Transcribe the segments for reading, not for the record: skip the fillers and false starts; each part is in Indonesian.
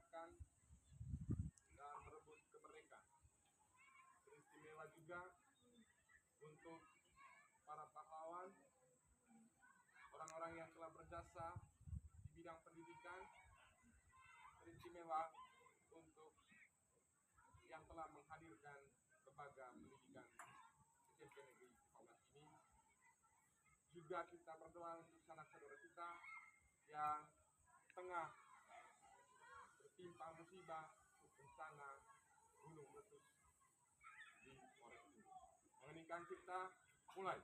memperjuangkan dan merebut kemerdekaan. Teristimewa juga untuk para pahlawan, orang-orang yang telah berjasa di bidang pendidikan. Teristimewa untuk yang telah menghadirkan lembaga pendidikan SMP Negeri 14 ini. Juga kita berdoa untuk sanak saudara kita yang tengah tertimpa musibah bencana gunung meletus di Flores ini. Mengeningkan kita mulai.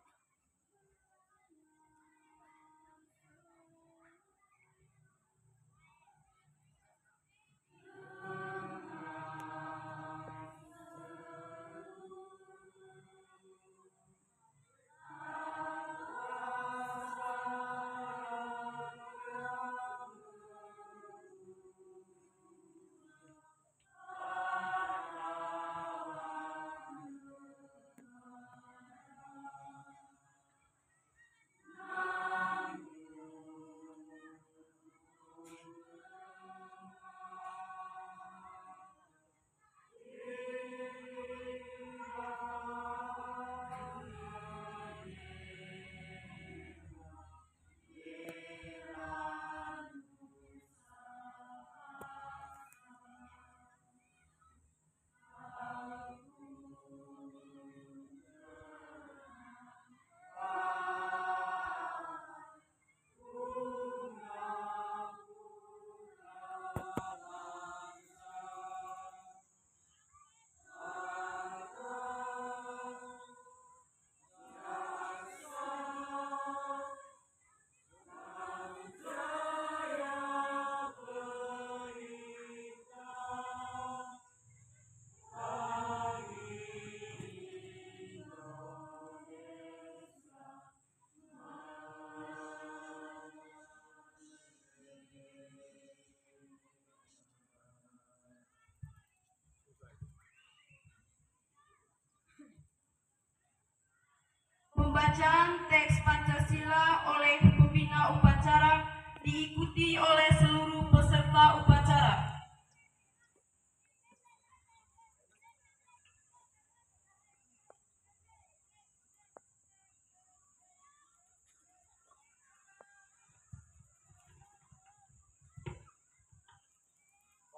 Pembacaan teks Pancasila oleh pembina upacara diikuti oleh seluruh peserta upacara.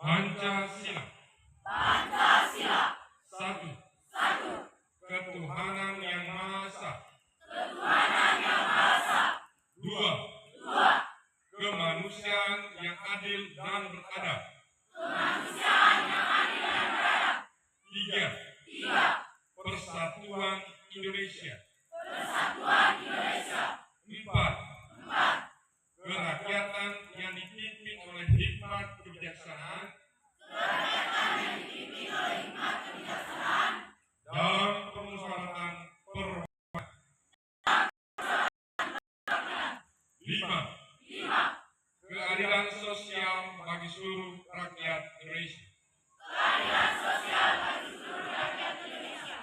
Pancasila. Pancasila. Satu. Ketuhanan yang Maha Esa. Ketuhanan yang Maha Esa. Dua. Kemanusiaan yang adil dan beradab. Kemanusiaan yang adil dan beradab. Tiga. Tiga. Persatuan Indonesia. Persatuan Indonesia. Empat. Empat. Kerakyatan yang dipimpin oleh hikmat kebijaksanaan Kerakyatan yang dipimpin oleh hikmat kebijaksanaan dan permusyawaratan perwakilan. Lima. Lima. Keadilan sosial bagi seluruh rakyat Indonesia. Keadilan sosial bagi seluruh rakyat Indonesia.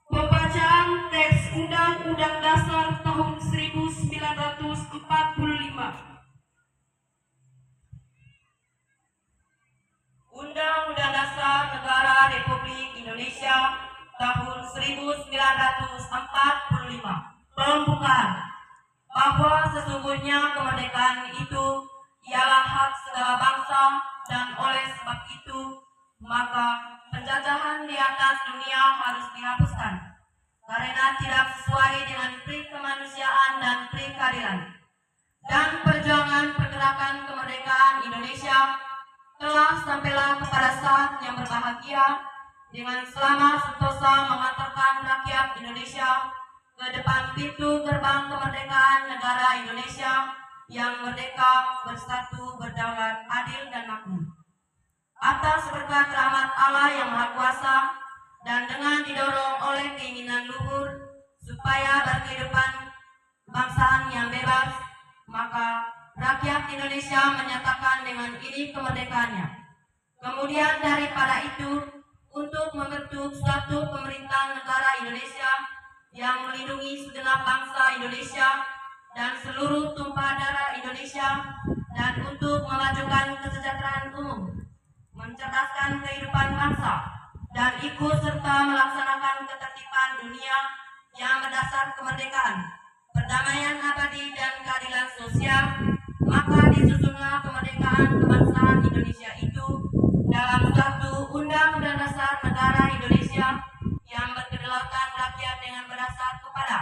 Pembacaan teks Undang-Undang Dasar tahun 1945. Undang-Undang Dasar Negara Republik Indonesia tahun 1945. Pembukaan. Bahwa sesungguhnya kemerdekaan itu ialah hak segala bangsa dan oleh sebab itu maka penjajahan di atas dunia harus dihapuskan karena tidak sesuai dengan pri kemanusiaan dan pri keadilan. Dan perjuangan pergerakan kemerdekaan Indonesia telah sampailah kepada saat yang berbahagia dengan selama sentosa mengantarkan rakyat Indonesia ke depan pintu gerbang kemerdekaan negara Indonesia yang merdeka, bersatu, berdaulat, adil, dan makmur. Atas berkat rahmat Allah yang Maha Kuasa dan dengan didorong oleh keinginan luhur supaya berkehidupan kebangsaan yang bebas, maka rakyat Indonesia menyatakan dengan ini kemerdekaannya. Kemudian daripada itu, untuk membentuk suatu pemerintahan negara Indonesia yang melindungi segenap bangsa Indonesia dan seluruh tumpah darah Indonesia, dan untuk memajukan kesejahteraan umum, mencerdaskan kehidupan bangsa, dan ikut serta melaksanakan ketertiban dunia yang berdasar kemerdekaan, perdamaian abadi, dan keadilan sosial, maka disusunlah kemerdekaan kebangsaan Indonesia itu dalam suatu Undang-Undang Dasar Negara Indonesia yang berkedaulatan rakyat dengan berdasar kepada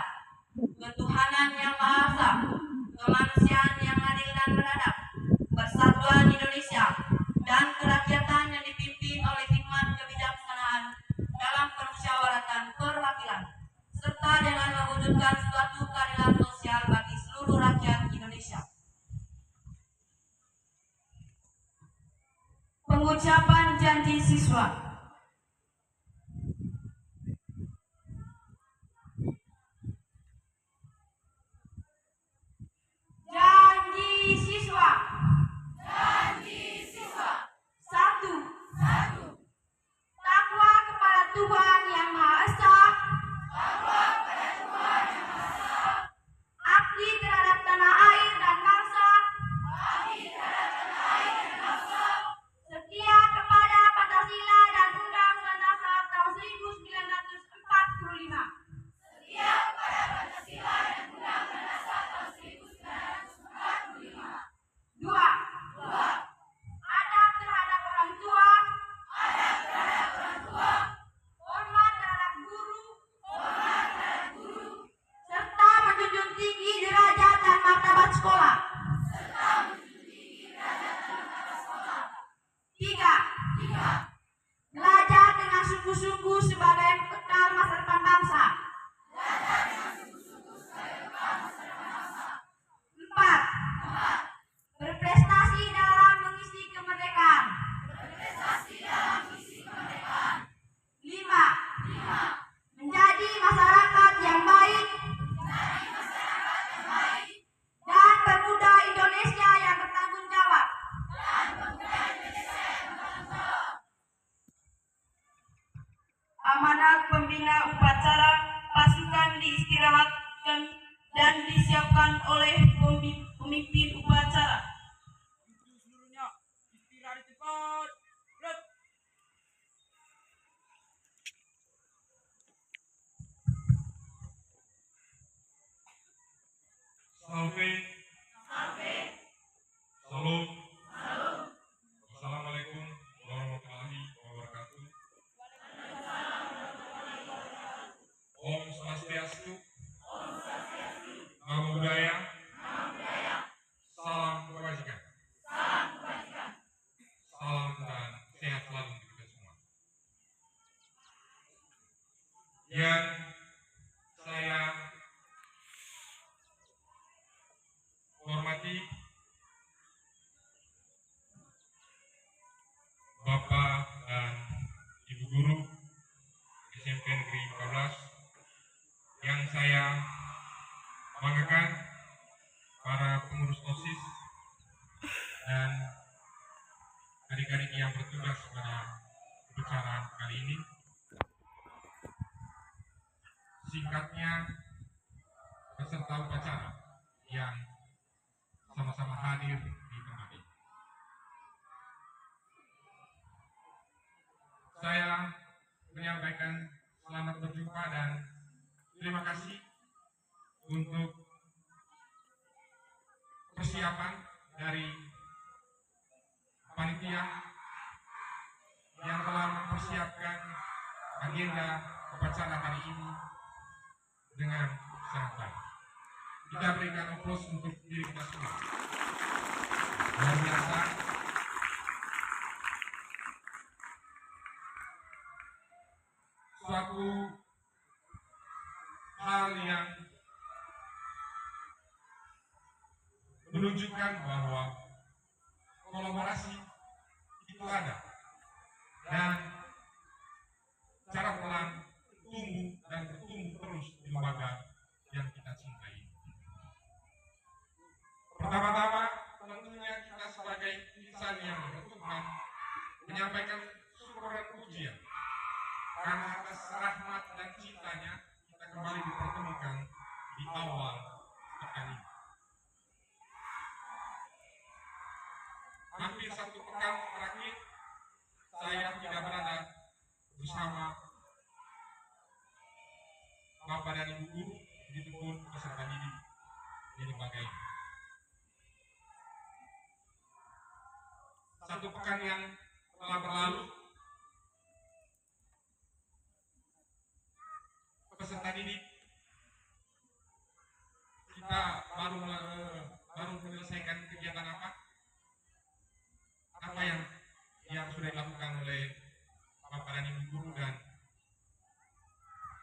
ketuhanan yang Maha Esa, kemanusiaan yang adil dan beradab, persatuan Indonesia, dan kerakyatan yang dipimpin oleh hikmat kebijaksanaan dalam permusyawaratan perwakilan, serta dengan mewujudkan suatu keadilan sosial bagi seluruh rakyat Indonesia. Pengucapan janji siswa. Janji siswa. Janji siswa. 1. Takwa kepada Tuhan Yang Maha Esa. Takwa pada Tuhan Yang Maha Esa. Abdi terhadap tanah air dan bangsa. Abdi terhadap tanah air dan bangsa. Setia kepada Pancasila dan Undang-Undang Dasar tahun 1945. Setia kepada Pancasila dan Undang-Undang Dasar tahun 1945. 2. 2. Adab terhadap orang tua. Adab terhadap orang tua. Hormat terhadap guru. Hormat terhadap guru. Serta menjunjung tinggi derajat dan martabat sekolah. Serta menjunjung tinggi derajat dan martabat sekolah. 3. Belajar dengan sungguh-sungguh sebagai bekal masa depan bangsa. Belajar dengan sungguh-sungguh sebagai bekal masa depan bangsa. 4. Berprestasi dalam mengisi kemerdekaan. Berprestasi dalam misi kemerdekaan. 5. Menjadi masyarakat yang baik Dari masyarakat yang baik dan pemuda Indonesia yang bertanggung jawab. dan pemuda Indonesia yang bertanggung jawab. Amanat pembina upacara pasukan diistirahatkan dan disiapkan oleh pemimpin upacara. Untuk seluruhnya istirahat di tempat. Red. Salve. Salam. Assalamualaikum warahmatullahi wabarakatuh. Om Swastiastu. Namo Buddhaya. Salam kebajikan. Salam dan sehat selalu untuk kita semua. Yang saya hormati Bapak dan Ibu Guru SMP Negeri 14, yang saya banggakan para pengurus OSIS dan adik-adik yang bertugas pada upacara kali ini. Singkatnya, peserta upacara yang sama-sama hadir di tempat ini. Saya menyampaikan selamat berjumpa dan terima kasih untuk persiapan dari panitia yang telah mempersiapkan agenda upacara hari ini dengan sangat baik. Kita berikan aplaus untuk diri kita semua. Luar biasa. Suatu hal yang menunjukkan bahwa kolaborasi itu ada dan cara pelan tumbuh dan bertumbuh terus di lembaga yang kita cintai. Pertama-tama tentunya kita sebagai insan yang bertuhan menyampaikan syukur dan pujian karena atas rahmat dan cintanya kita kita kembali dipertemukan di awal pekan ini. Hampir 1 pekan terakhir saya tidak berada bersama Bapak dan Ibu guru, begitupun peserta didik di lembaga ini. 1 pekan yang telah berlalu, peserta didik kita baru menyelesaikan kegiatan apa yang sudah dilakukan oleh Bapak dan Ibu guru dan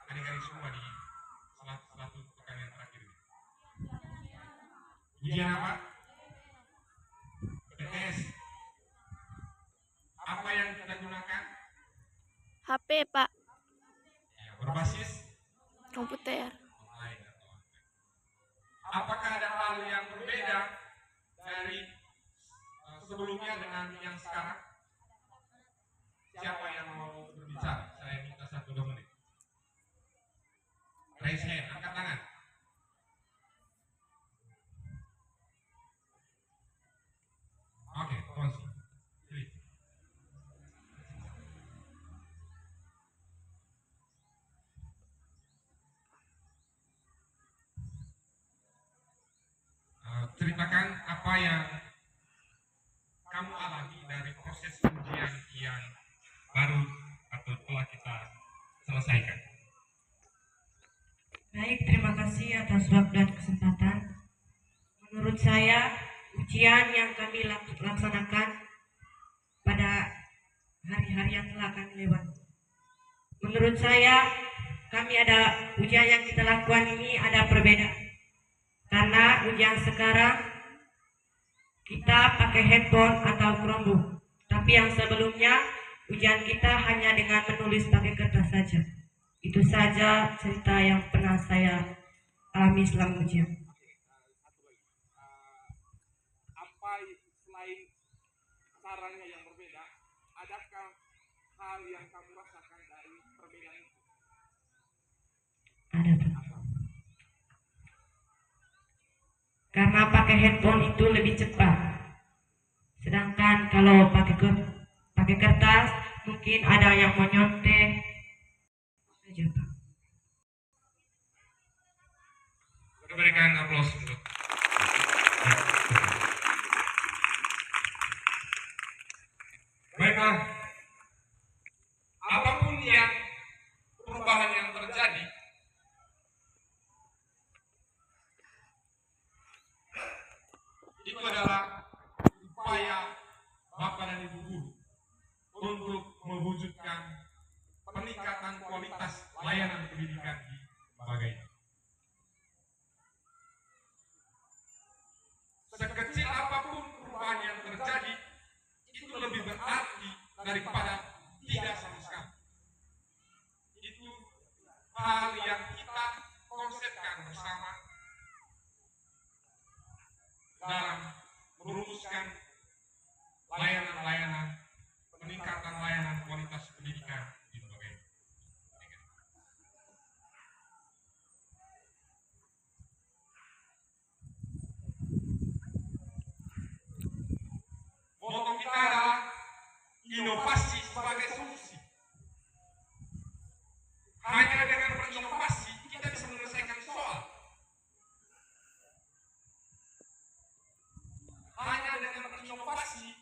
adik-adik semua di satu pekan yang terakhir ini. Ujian apa? PTS. Apa yang kita gunakan? HP, Pak. Ya, berbasis Komputer. online atau apa. Apakah ada hal yang berbeda dari sebelumnya dengan yang sekarang? Siapa yang mau berbicara? Saya minta 1-2 menit. Raise hand, angkat tangan. Oke, Tonsi. Pilih. Ceritakan apa yang kamu alami dari proses ujian yang baru atau telah kita selesaikan. Baik, terima kasih atas waktu dan kesempatan. Menurut saya, ujian yang kami laksanakan pada hari-hari yang telah kami lewati. Menurut saya, ujian yang kita lakukan ini ada perbedaan. Karena ujian sekarang kita pakai handphone atau Chromebook. Tapi yang sebelumnya, ujian kita hanya dengan menulis pakai kertas saja. Itu saja cerita yang pernah saya alami selama ujian. Apa selain caranya yang berbeda, adakah hal yang kamu rasakan dari perbedaan itu? Ada, Pak. Karena pakai handphone itu lebih cepat. Sedangkan kalau pakai kertas, mungkin ada yang mau nyontek. Saja, Pak. Berikan aplaus untuk. Baiklah, apapun yang perubahan yang terjadi, itu adalah upaya Bapak dan Ibu guru untuk mewujudkan peningkatan kualitas layanan pendidikan di lembaga ini. Sekecil apapun perubahan yang terjadi, itu lebih berarti daripada tidak sama sekali. Itu hal yang kita konsepkan bersama dalam merumuskan layanan-layanan, peningkatan layanan kualitas pendidikan di lembaga ini. Moto kita adalah inovasi sebagai solusi. Hanya dengan berinovasi kita bisa menyelesaikan soal. Hanya dengan berinovasi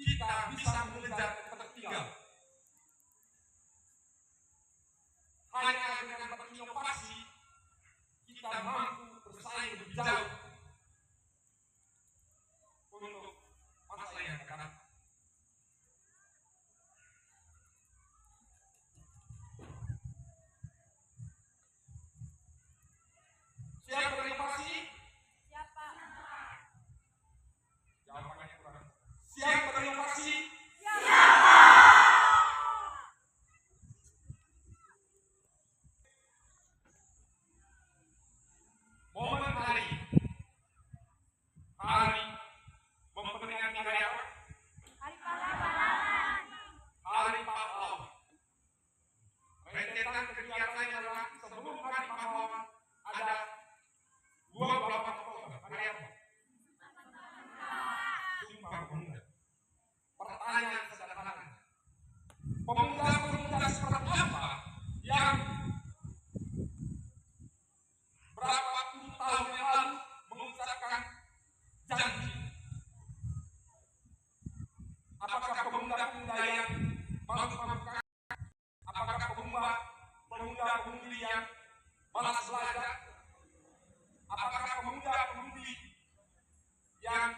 kita bisa mengejar ketertinggalan. Hanya dengan berinovasi kita mampu bersaing lebih jauh untuk masa yang akan datang. Siap berinovasi? Jawabannya kurang. Siap berinovasi? Momen hari memperingati hari apa? Hari pahlawan. Rentetan kegiatannya adalah sebelum malas belajar? Apakah pemuda-pemudi yang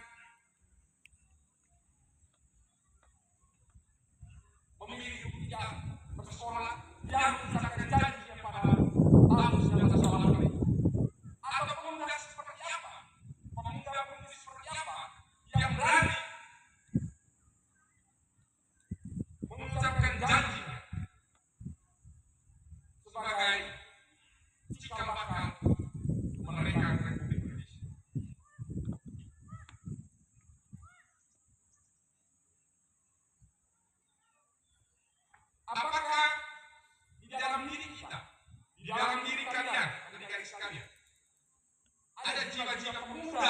memilih untuk tidak bersekolah, yang mengucapkan janji pada tahun 1988? Atau pemuda seperti apa? Pemuda-pemudi seperti apa yang berani mengucapkan janjinya sebagai cikal bakal kemerdekaan Republik Indonesia? Apakah di dalam diri kita, di dalam diri kalian, adik-adik sekalian, ada jiwa-jiwa pemuda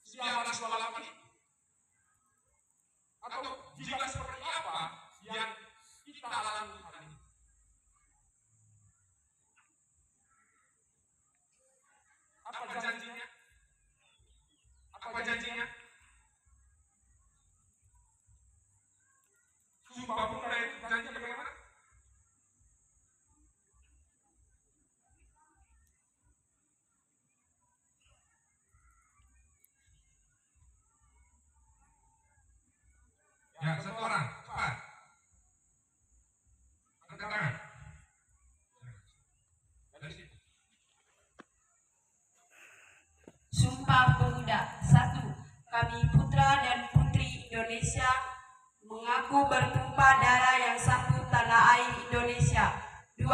1928 ini? Atau jiwa seperti apa yang kita alami hari ini? Apa janjinya? Apa janjinya? Sumpah pemuda itu janji bagaimana? Ya, satu orang, cepat. Angkat tangan. Dari situ. Sumpah Pemuda. 1. Kami putra dan putri Indonesia mengaku bertumpah darah yang satu tanah air Indonesia. 2.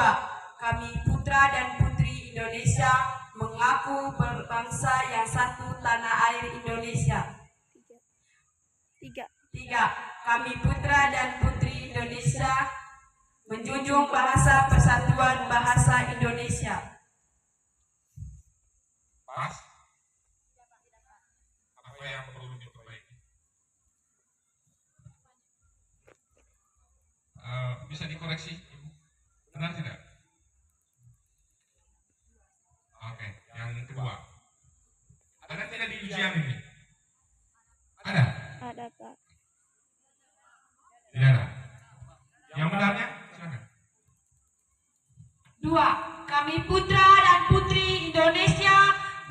Kami putra dan putri Indonesia mengaku berbangsa yang satu tanah air Indonesia. 3. Kami putra dan putri Indonesia menjunjung bahasa persatuan bahasa Indonesia. Pas? Apa yang perlu diperbaiki? Bisa dikoreksi? Benar tidak? Oke, yang kedua. Ada tidak di ujian ini? Ada? Ada, Pak. Tidak ada. Yang benarnya? Silakan. 2. Kami putra dan putri Indonesia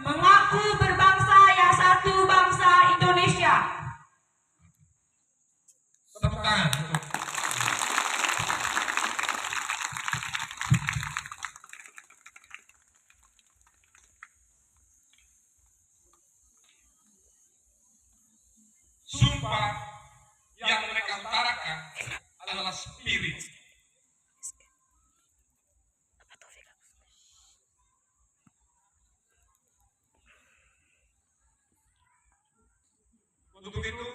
mengaku berbangsa yang satu bangsa Indonesia. Tepuk tangan untuk sumpah yang mereka utarakan adalah spirit. Untuk itu,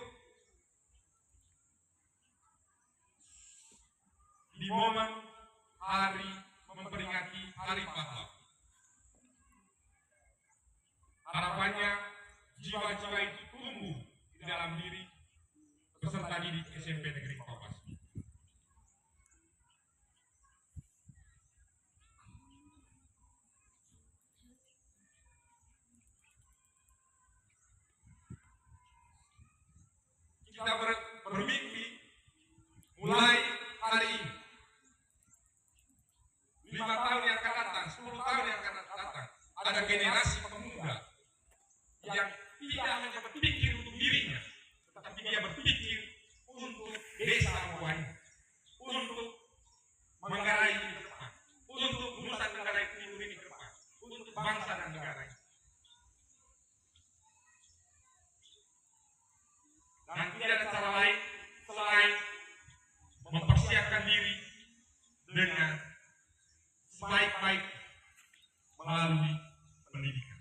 di momen hari memperingati Hari Pahlawan, harapannya jiwa-jiwa itu tumbuh di dalam diri peserta didik SMP Negeri Kapas. Kita bermimpi mulai hari ini, 5 tahun yang akan datang, 10 tahun yang akan datang, ada generasi pemuda yang tidak hanya berpikir untuk dirinya, tetapi dia berpikir untuk desa buahnya, untuk menggarai ke depan, untuk Nusa Tenggara Timur ini ke depan, untuk bangsa dan negara ini. Dan tidak ada cara lain selain mempersiapkan diri dengan sebaik-baik melalui pendidikan.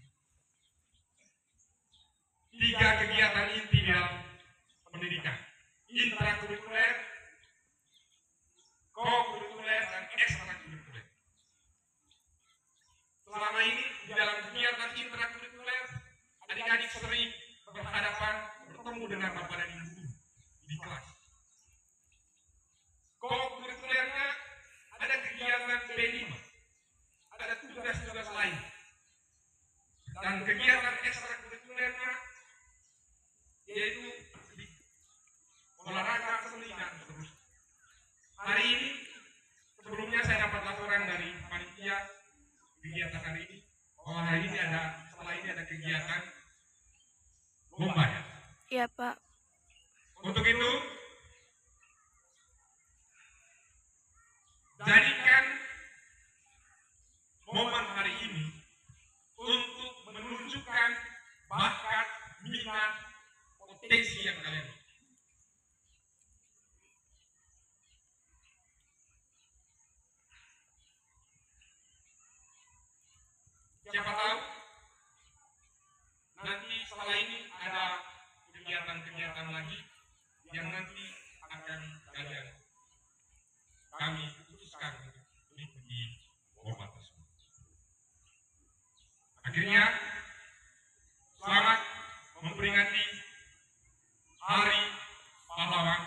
3 kegiatan inti dalam pendidikan: intrakurikuler, kokurikuler, dan ekstrakurikuler. Selama ini di dalam kegiatan intrakurikuler, adik-adik sering bertemu dengan bapak dan ibu di kelas. Kokurikulernya ada kegiatan B5, ada tugas-tugas lain, dan kegiatan ekstrakurikulernya yaitu olahraga, seni, dan seterusnya. Hari ini sebelumnya saya dapat laporan dari panitia di kegiatan hari ini bahwa hari ini setelah ini ada kegiatan lomba ya. Iya, Pak. Untuk itu jadikan momen hari ini untuk menunjukkan bakat, minat, potensi yang kalian miliki. Siapa tahu nanti setelah ini ada kegiatan-kegiatan lagi yang nanti akan kami putuskan untuk mengikuti lomba tersebut. Akhirnya, selamat memperingati Hari Pahlawan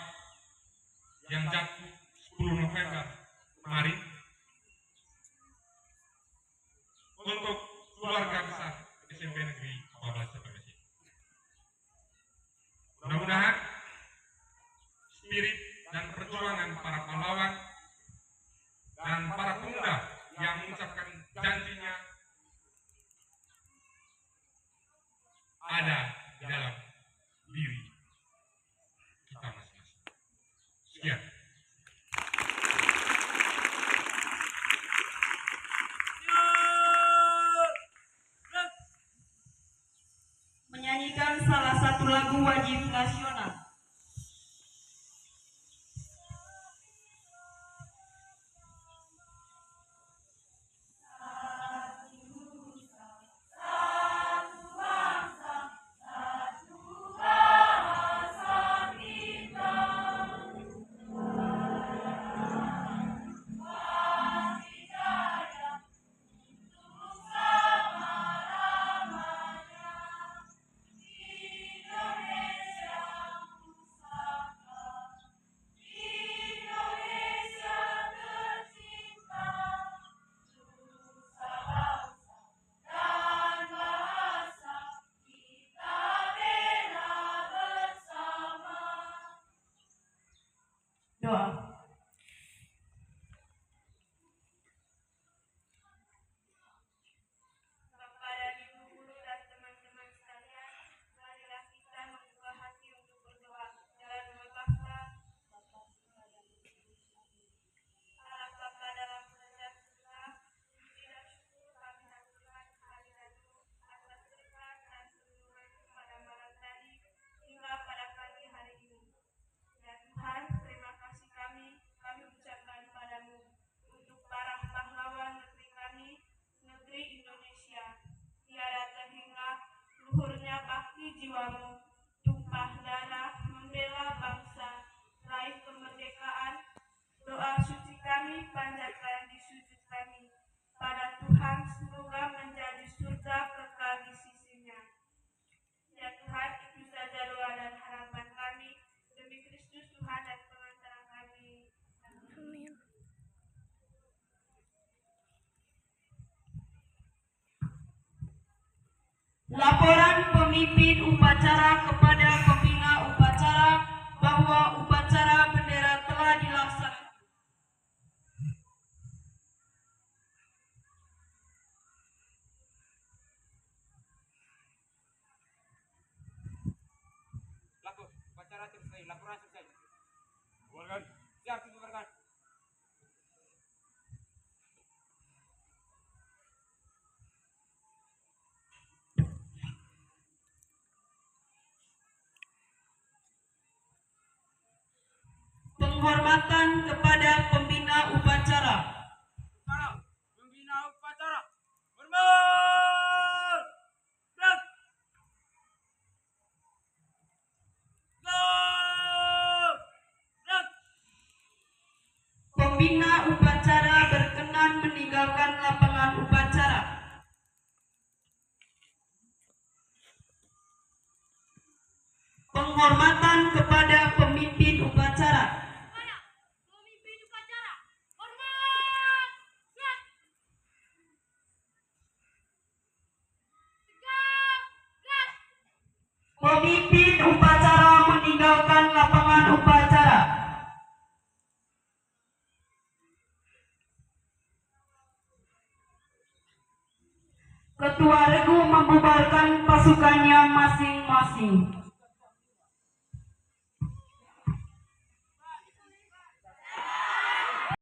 yang jatuh 10 November kemarin untuk keluarga besar SMP Negeri 14 Seperti. Mudah-mudahan spirit dan perjuangan para pahlawan dan para pemuda yang mengucapkan janjinya ada di dalam diri kita masing-masing. Sekian. Menyanyikan salah satu lagu wajib nasional. Doa. Kepada ibu guru dan teman-teman sekalian, marilah kita membuka hati untuk berdoa dan membaca Allah Bapa dalam kerajaan surga. Puji dan syukur kami haturkan kehadiran-Mu atas berkat dan perlindungan pada malam tadi hingga pada pagi hari ini. Ya Tuhan, terima kasih kami ucapkan padamu untuk para pahlawan negeri kami, negeri Indonesia. Tiada terhingga luhurnya bakti jiwamu, tumpah darah membela bangsa, raih kemerdekaan. Doa suci kami panjatkan di sujud kami pada Tuhan, semoga menjadi surga kekal di sisinya. Ya Tuhan, itu saja doa dan harapan kami demi Kristus Tuhan dan pengantara kami. Amin. Laporan pemimpin upacara kepada pembina upacara bahwa upacara bendera telah dilaksanakan. Upacara selesai, laporan selesai. Bubarkan. Siap dibubarkan. Penghormatan kepada pembina upacara. Upacara, pembina upacara. Hormat. Gerak. Gerak. Pembina upacara berkenan meninggalkan lapangan upacara. Penghormatan kepada pemimpin upacara. Pemimpin upacara Ketua Regu membubarkan pasukannya masing-masing.